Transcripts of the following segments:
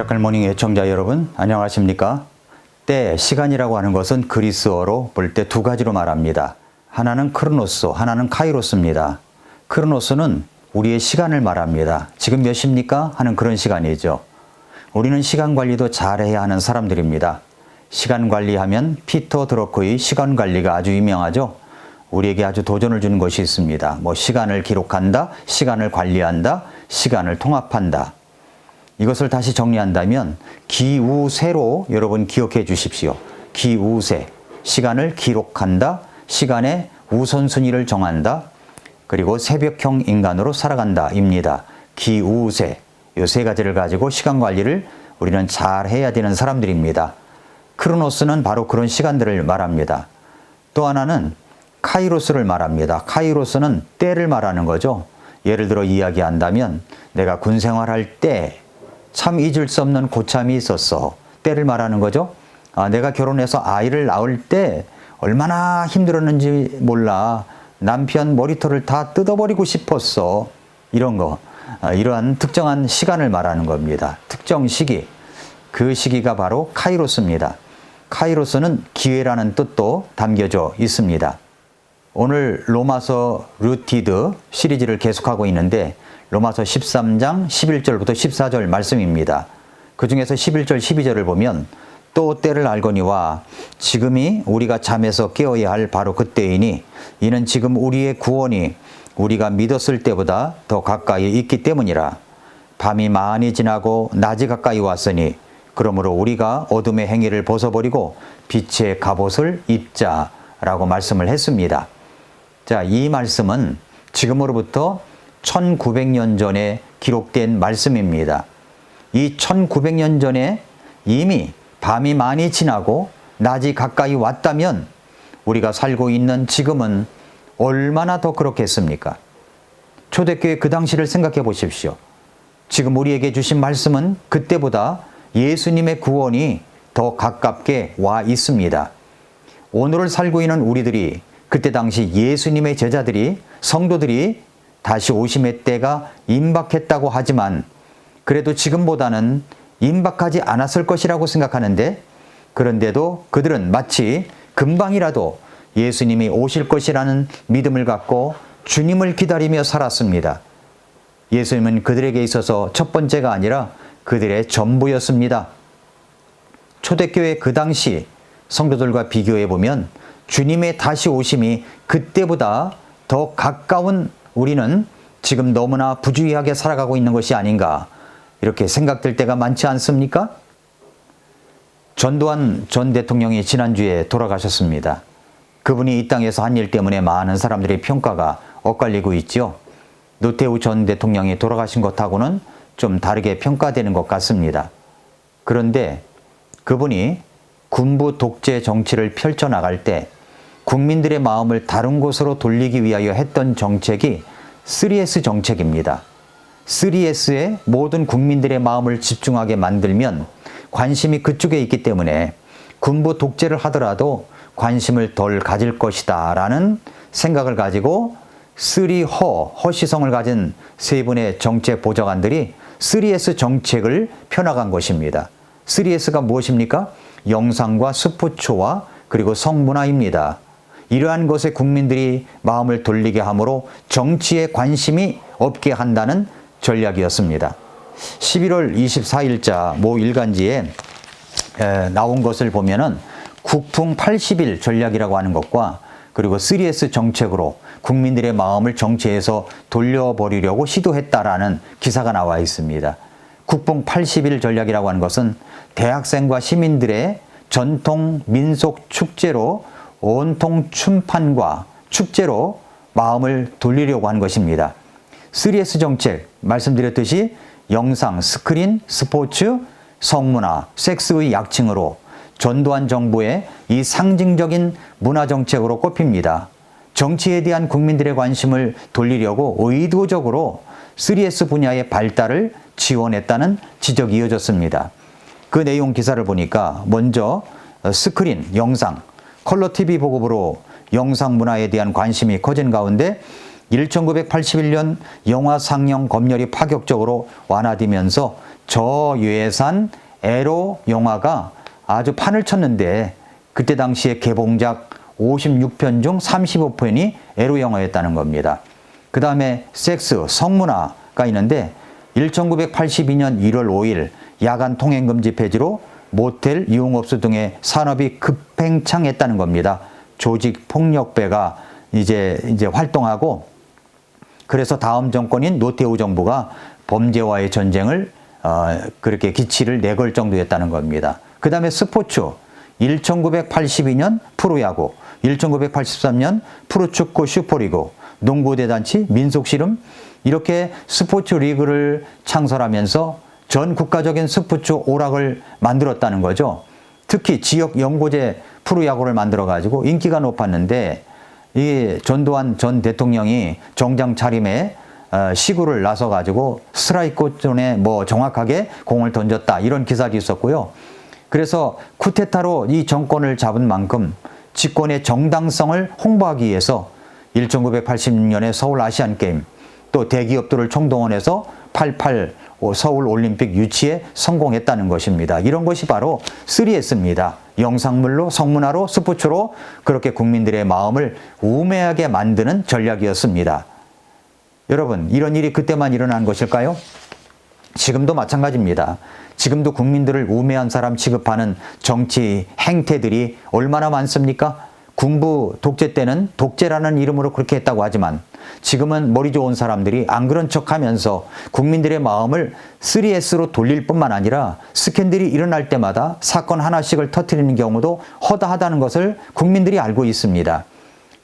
미라클 모닝 애청자 여러분, 안녕하십니까? 때, 시간이라고 하는 것은 그리스어로 볼 때 두 가지로 말합니다. 하나는 크로노스, 하나는 카이로스입니다. 크로노스는 우리의 시간을 말합니다. 지금 몇 시입니까? 하는 그런 시간이죠. 우리는 시간 관리도 잘해야 하는 사람들입니다. 시간 관리하면 피터 드러커의 시간 관리가 아주 유명하죠. 우리에게 아주 도전을 주는 것이 있습니다. 시간을 기록한다, 시간을 관리한다, 시간을 통합한다. 이것을 다시 정리한다면 기우세로 여러분 기억해 주십시오. 기우세, 시간을 기록한다, 시간의 우선순위를 정한다, 그리고 새벽형 인간으로 살아간다 입니다. 기우세, 이 세 가지를 가지고 시간 관리를 우리는 잘 해야 되는 사람들입니다. 크로노스는 바로 그런 시간들을 말합니다. 또 하나는 카이로스를 말합니다. 카이로스는 때를 말하는 거죠. 예를 들어 이야기한다면 내가 군 생활할 때 참 잊을 수 없는 고참이 있었어. 때를 말하는 거죠. 내가 결혼해서 아이를 낳을 때 얼마나 힘들었는지 몰라. 남편 머리털을 다 뜯어버리고 싶었어. 이런 거. 이러한 특정한 시간을 말하는 겁니다. 특정 시기. 그 시기가 바로 카이로스입니다. 카이로스는 기회라는 뜻도 담겨져 있습니다. 오늘 로마서 루티드 시리즈를 계속하고 있는데 로마서 13장 11절부터 14절 말씀입니다. 그 중에서 11절 12절을 보면 또 때를 알거니와 지금이 우리가 잠에서 깨어야 할 바로 그때이니 이는 지금 우리의 구원이 우리가 믿었을 때보다 더 가까이 있기 때문이라. 밤이 많이 지나고 낮이 가까이 왔으니 그러므로 우리가 어둠의 행위를 벗어버리고 빛의 갑옷을 입자라고 말씀을 했습니다. 자, 이 말씀은 지금으로부터 1900년 전에 기록된 말씀입니다. 이 1900년 전에 이미 밤이 많이 지나고 낮이 가까이 왔다면 우리가 살고 있는 지금은 얼마나 더 그렇겠습니까? 초대교회 그 당시를 생각해 보십시오. 지금 우리에게 주신 말씀은 그때보다 예수님의 구원이 더 가깝게 와 있습니다. 오늘을 살고 있는 우리들이 그때 당시 예수님의 제자들이, 성도들이 다시 오심의 때가 임박했다고 하지만 그래도 지금보다는 임박하지 않았을 것이라고 생각하는데, 그런데도 그들은 마치 금방이라도 예수님이 오실 것이라는 믿음을 갖고 주님을 기다리며 살았습니다. 예수님은 그들에게 있어서 첫 번째가 아니라 그들의 전부였습니다. 초대교회 그 당시 성도들과 비교해 보면 주님의 다시 오심이 그때보다 더 가까운 우리는 지금 너무나 부주의하게 살아가고 있는 것이 아닌가, 이렇게 생각될 때가 많지 않습니까? 전두환 전 대통령이 지난주에 돌아가셨습니다. 그분이 이 땅에서 한 일 때문에 많은 사람들의 평가가 엇갈리고 있죠. 노태우 전 대통령이 돌아가신 것하고는 좀 다르게 평가되는 것 같습니다. 그런데 그분이 군부 독재 정치를 펼쳐나갈 때 국민들의 마음을 다른 곳으로 돌리기 위하여 했던 정책이 3S 정책입니다. 3S에 모든 국민들의 마음을 집중하게 만들면 관심이 그쪽에 있기 때문에 군부 독재를 하더라도 관심을 덜 가질 것이다 라는 생각을 가지고 허시성을 가진 세 분의 정책 보좌관들이 3S 정책을 펴나간 것입니다. 3S가 무엇입니까? 영상과 스포츠와 그리고 성문화입니다. 이러한 것에 국민들이 마음을 돌리게 함으로 정치에 관심이 없게 한다는 전략이었습니다. 11월 24일자 모 일간지에 나온 것을 보면은 국풍 80일 전략이라고 하는 것과 그리고 3S 정책으로 국민들의 마음을 정치에서 돌려버리려고 시도했다라는 기사가 나와 있습니다. 국풍 80일 전략이라고 하는 것은 대학생과 시민들의 전통 민속 축제로 온통 춤판과 축제로 마음을 돌리려고 한 것입니다. 3S 정책, 말씀드렸듯이 영상, 스크린, 스포츠, 성문화, 섹스의 약칭으로 전두환 정부의 이 상징적인 문화정책으로 꼽힙니다. 정치에 대한 국민들의 관심을 돌리려고 의도적으로 3S 분야의 발달을 지원했다는 지적이 이어졌습니다. 그 내용 기사를 보니까 먼저 스크린, 영상, 컬러 TV 보급으로 영상 문화에 대한 관심이 커진 가운데 1981년 영화 상영 검열이 파격적으로 완화되면서 저예산 에로 영화가 아주 판을 쳤는데 그때 당시에 개봉작 56편 중 35편이 에로 영화였다는 겁니다. 그 다음에 섹스, 성문화가 있는데 1982년 1월 5일 야간 통행금지 폐지로 모텔, 유흥업소 등의 산업이 급팽창했다는 겁니다. 조직폭력배가 이제 활동하고 그래서 다음 정권인 노태우 정부가 범죄와의 전쟁을 그렇게 기치를 내걸 정도였다는 겁니다. 그 다음에 스포츠 1982년 프로야구, 1983년 프로축구 슈퍼리그, 농구대잔치, 민속씨름 이렇게 스포츠 리그를 창설하면서 전 국가적인 스포츠 오락을 만들었다는 거죠. 특히 지역 연고제 프로야구를 만들어가지고 인기가 높았는데 이 전두환 전 대통령이 정장 차림에 시구를 나서가지고 스트라이크 존에 정확하게 공을 던졌다 이런 기사도 있었고요. 그래서 쿠데타로 이 정권을 잡은 만큼 집권의 정당성을 홍보하기 위해서 1986년에 서울 아시안게임 또 대기업들을 총동원해서 88 서울 올림픽 유치에 성공했다는 것입니다. 이런 것이 바로 3S입니다. 영상물로, 성문화로, 스포츠로 그렇게 국민들의 마음을 우매하게 만드는 전략이었습니다. 여러분, 이런 일이 그때만 일어난 것일까요? 지금도 마찬가지입니다. 지금도 국민들을 우매한 사람 취급하는 정치 행태들이 얼마나 많습니까? 군부 독재 때는 독재라는 이름으로 그렇게 했다고 하지만 지금은 머리 좋은 사람들이 안 그런 척하면서 국민들의 마음을 3S로 돌릴 뿐만 아니라 스캔들이 일어날 때마다 사건 하나씩을 터뜨리는 경우도 허다하다는 것을 국민들이 알고 있습니다.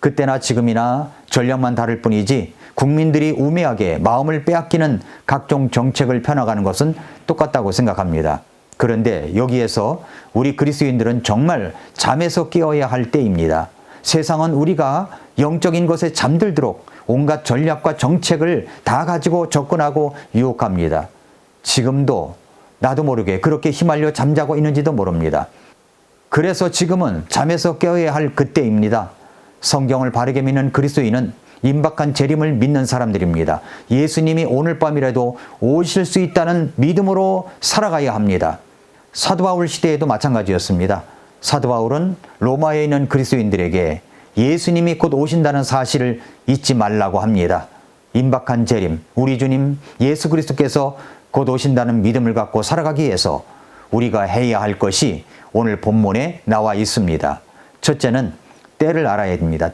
그때나 지금이나 전략만 다를 뿐이지 국민들이 우매하게 마음을 빼앗기는 각종 정책을 펴나가는 것은 똑같다고 생각합니다. 그런데 여기에서 우리 그리스도인들은 정말 잠에서 깨어야 할 때입니다. 세상은 우리가 영적인 것에 잠들도록 온갖 전략과 정책을 다 가지고 접근하고 유혹합니다. 지금도 나도 모르게 그렇게 휘말려 잠자고 있는지도 모릅니다. 그래서 지금은 잠에서 깨어야 할 그때입니다. 성경을 바르게 믿는 그리스도인은 임박한 재림을 믿는 사람들입니다. 예수님이 오늘 밤이라도 오실 수 있다는 믿음으로 살아가야 합니다. 사도 바울 시대에도 마찬가지였습니다. 사도 바울은 로마에 있는 그리스도인들에게 예수님이 곧 오신다는 사실을 잊지 말라고 합니다. 임박한 재림, 우리 주님 예수 그리스도께서 곧 오신다는 믿음을 갖고 살아가기 위해서 우리가 해야 할 것이 오늘 본문에 나와 있습니다. 첫째는 때를 알아야 됩니다.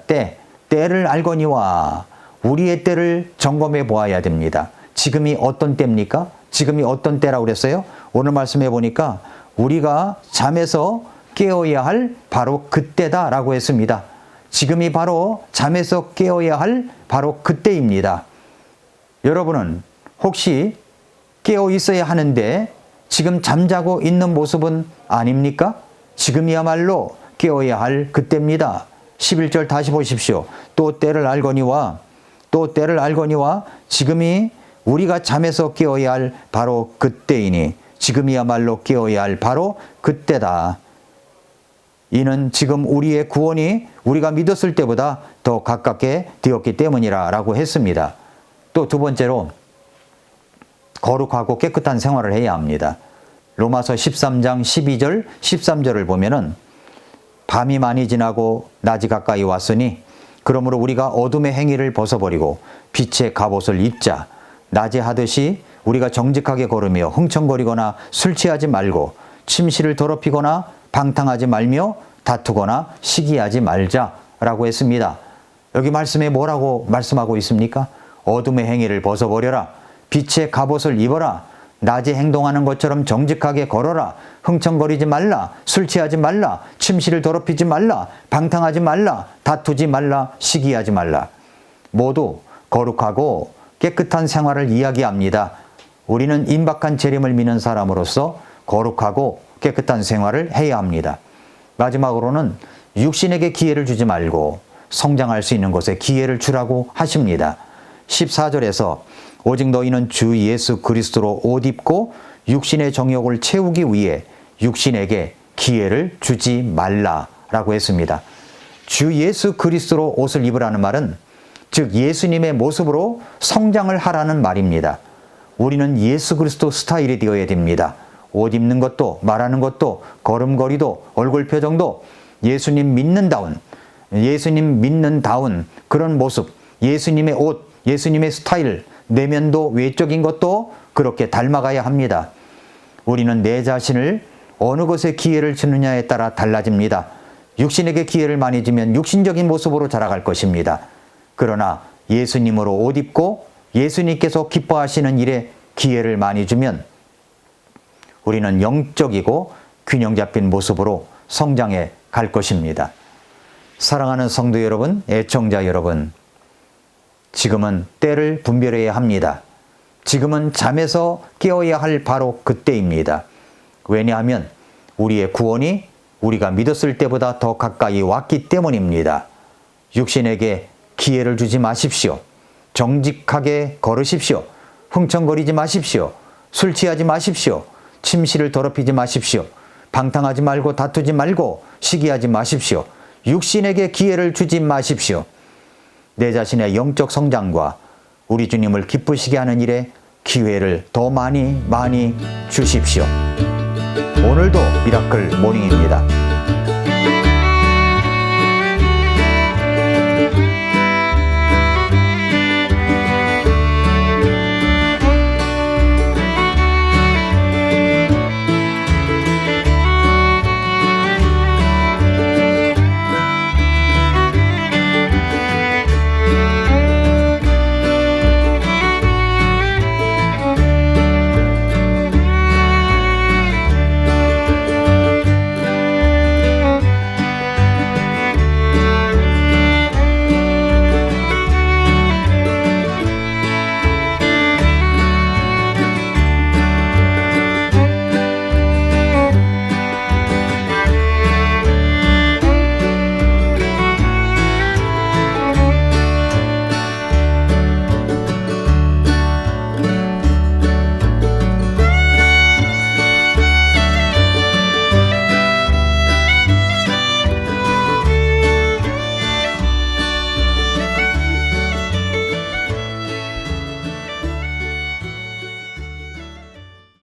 때를 알거니와 우리의 때를 점검해 보아야 됩니다. 지금이 어떤 때입니까? 지금이 어떤 때라고 그랬어요? 오늘 말씀해 보니까 우리가 잠에서 깨어야 할 바로 그때다라고 했습니다. 지금이 바로 잠에서 깨어야 할 바로 그때입니다. 여러분은 혹시 깨어 있어야 하는데 지금 잠자고 있는 모습은 아닙니까? 지금이야말로 깨어야 할 그때입니다. 11절 다시 보십시오. 또 때를 알거니와 지금이 우리가 잠에서 깨어야 할 바로 그때이니 지금이야말로 깨어야 할 바로 그때다. 이는 지금 우리의 구원이 우리가 믿었을 때보다 더 가깝게 되었기 때문이라 라고 했습니다. 또 두 번째로 거룩하고 깨끗한 생활을 해야 합니다. 로마서 13장 12절 13절을 보면은 밤이 많이 지나고 낮이 가까이 왔으니 그러므로 우리가 어둠의 행위를 벗어버리고 빛의 갑옷을 입자. 낮에 하듯이 우리가 정직하게 걸으며 흥청거리거나 술 취하지 말고 침실을 더럽히거나 방탕하지 말며 다투거나 시기하지 말자라고 했습니다. 여기 말씀에 뭐라고 말씀하고 있습니까? 어둠의 행위를 벗어버려라. 빛의 갑옷을 입어라. 낮에 행동하는 것처럼 정직하게 걸어라. 흥청거리지 말라. 술 취하지 말라. 침실을 더럽히지 말라. 방탕하지 말라. 다투지 말라. 시기하지 말라. 모두 거룩하고 깨끗한 생활을 이야기합니다. 우리는 임박한 재림을 믿는 사람으로서 거룩하고 깨끗한 생활을 해야 합니다. 마지막으로는 육신에게 기회를 주지 말고 성장할 수 있는 것에 기회를 주라고 하십니다. 14절에서 오직 너희는 주 예수 그리스도로 옷 입고 육신의 정욕을 채우기 위해 육신에게 기회를 주지 말라라고 했습니다. 주 예수 그리스도로 옷을 입으라는 말은 즉 예수님의 모습으로 성장을 하라는 말입니다. 우리는 예수 그리스도 스타일이 되어야 됩니다. 옷 입는 것도, 말하는 것도, 걸음걸이도, 얼굴 표정도 예수님 믿는다운 그런 모습, 예수님의 옷, 예수님의 스타일, 내면도 외적인 것도 그렇게 닮아가야 합니다. 우리는 내 자신을 어느 것에 기회를 주느냐에 따라 달라집니다. 육신에게 기회를 많이 주면 육신적인 모습으로 자라갈 것입니다. 그러나 예수님으로 옷 입고 예수님께서 기뻐하시는 일에 기회를 많이 주면 우리는 영적이고 균형 잡힌 모습으로 성장해 갈 것입니다. 사랑하는 성도 여러분, 애청자 여러분, 지금은 때를 분별해야 합니다. 지금은 잠에서 깨어야 할 바로 그때입니다. 왜냐하면 우리의 구원이 우리가 믿었을 때보다 더 가까이 왔기 때문입니다. 육신에게 기회를 주지 마십시오. 정직하게 걸으십시오. 흥청거리지 마십시오. 술 취하지 마십시오. 침실을 더럽히지 마십시오. 방탕하지 말고 다투지 말고 시기하지 마십시오. 육신에게 기회를 주지 마십시오. 내 자신의 영적 성장과 우리 주님을 기쁘시게 하는 일에 기회를 더 많이 주십시오. 오늘도 미라클 모닝입니다.